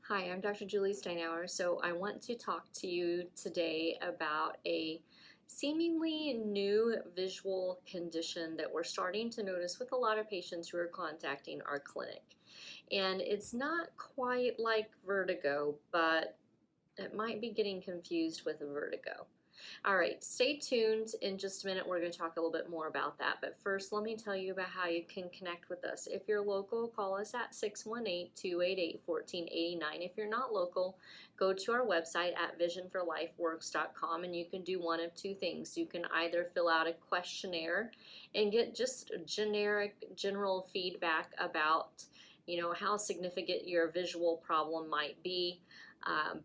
Hi, I'm Dr. Julie Steinauer. So I want to talk to you today about a seemingly new visual condition that we're starting to notice with a lot of patients who are contacting our clinic. And it's not quite like vertigo, but it might be getting confused with vertigo. All right, stay tuned. In just a minute, we're going to talk a little bit more about that. But first, let me tell you about how you can connect with us. If you're local, call us at 618-288-1489. If you're not local, go to our website at visionforlifeworks.com and you can do one of two things. You can either fill out a questionnaire and get just generic, general feedback about how significant your visual problem might be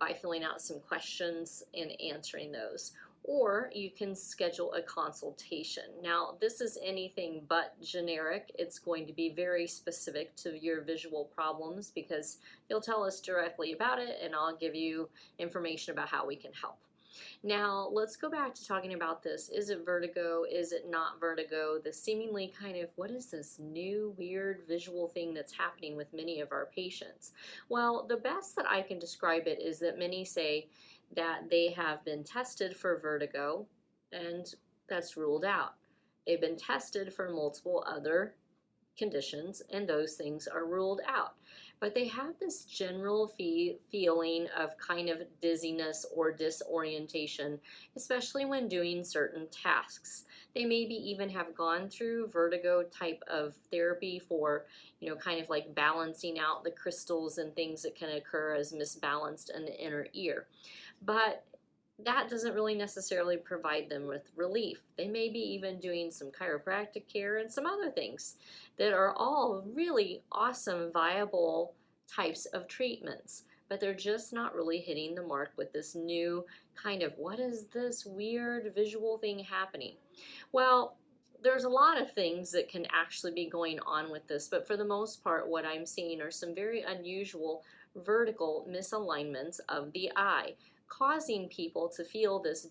by filling out some questions and answering those. Or you can schedule a consultation. Now, this is anything but generic. It's going to be very specific to your visual problems because you'll tell us directly about it and I'll give you information about how we can help. Now, let's go back to talking about this. Is it vertigo? Is it not vertigo? The seemingly kind of, what is this new weird visual thing that's happening with many of our patients? Well, the best that I can describe it is that many say that they have been tested for vertigo and that's ruled out. They've been tested for multiple other conditions and those things are ruled out. But they have this general feeling of kind of dizziness or disorientation, especially when doing certain tasks. They maybe even have gone through vertigo type of therapy for, kind of like balancing out the crystals and things that can occur as misbalanced in the inner ear. But that doesn't really necessarily provide them with relief. They may be even doing some chiropractic care and some other things that are all really awesome, viable types of treatments, but they're just not really hitting the mark with this new kind of, what is this weird visual thing happening? Well, there's a lot of things that can actually be going on with this, but for the most part, what I'm seeing are some very unusual vertical misalignments of the eye, causing people to feel this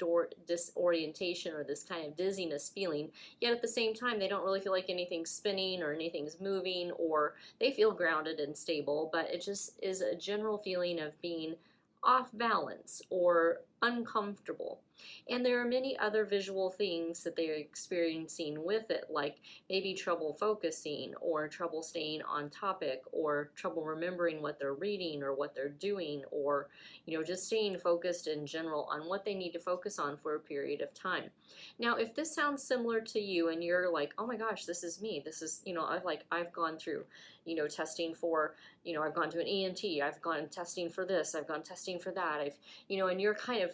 disorientation or this kind of dizziness feeling, yet at the same time they don't really feel like anything's spinning or anything's moving, or they feel grounded and stable, but it just is a general feeling of being off balance or uncomfortable. And there are many other visual things that they're experiencing with it, like maybe trouble focusing or trouble staying on topic or trouble remembering what they're reading or what they're doing, or just staying focused in general on what they need to focus on for a period of time. Now, if this sounds similar to you and you're like, oh my gosh, this is me, this is, I've gone through, testing for, I've gone to an ENT, I've gone testing for this, I've gone testing for that, and you're kind of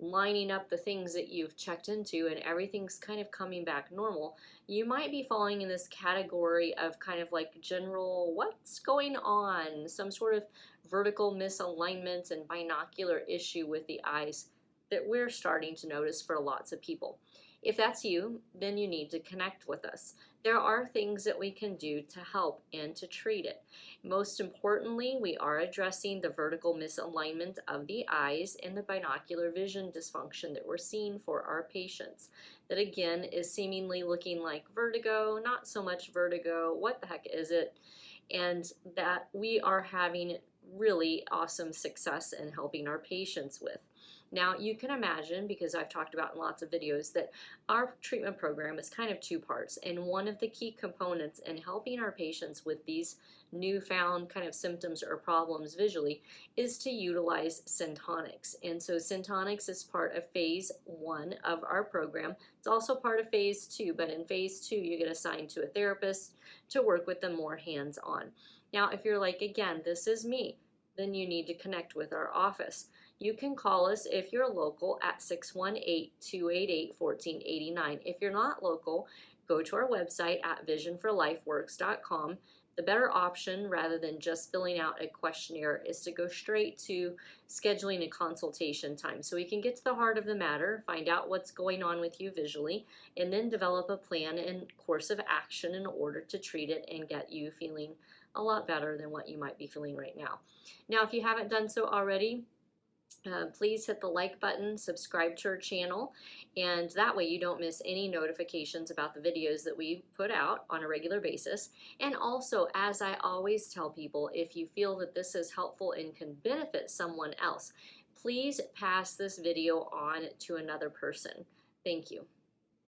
lining up the things that you've checked into and everything's kind of coming back normal, you might be falling in this category of kind of like general, what's going on, some sort of vertical misalignment and binocular issue with the eyes that we're starting to notice for lots of people. If that's you, then you need to connect with us. There are things that we can do to help and to treat it. Most importantly, we are addressing the vertical misalignment of the eyes and the binocular vision dysfunction that we're seeing for our patients. That again is seemingly looking like vertigo, not so much vertigo, what the heck is it? And that we are having really awesome success in helping our patients with. Now, you can imagine, because I've talked about in lots of videos, that our treatment program is kind of two parts, and one of the key components in helping our patients with these newfound kind of symptoms or problems visually is to utilize syntonics. And so syntonics is part of phase 1 of our program. It's also part of phase 2, but in phase 2 you get assigned to a therapist to work with them more hands-on. Now, if you're like, again, this is me, then you need to connect with our office. You can call us if you're local at 618-288-1489. If you're not local, go to our website at visionforlifeworks.com. The better option, rather than just filling out a questionnaire, is to go straight to scheduling a consultation time so we can get to the heart of the matter, find out what's going on with you visually, and then develop a plan and course of action in order to treat it and get you feeling a lot better than what you might be feeling right now. Now, if you haven't done so already, Please hit the like button, subscribe to our channel, and that way you don't miss any notifications about the videos that we put out on a regular basis. And also, as I always tell people, if you feel that this is helpful and can benefit someone else, please pass this video on to another person. Thank you.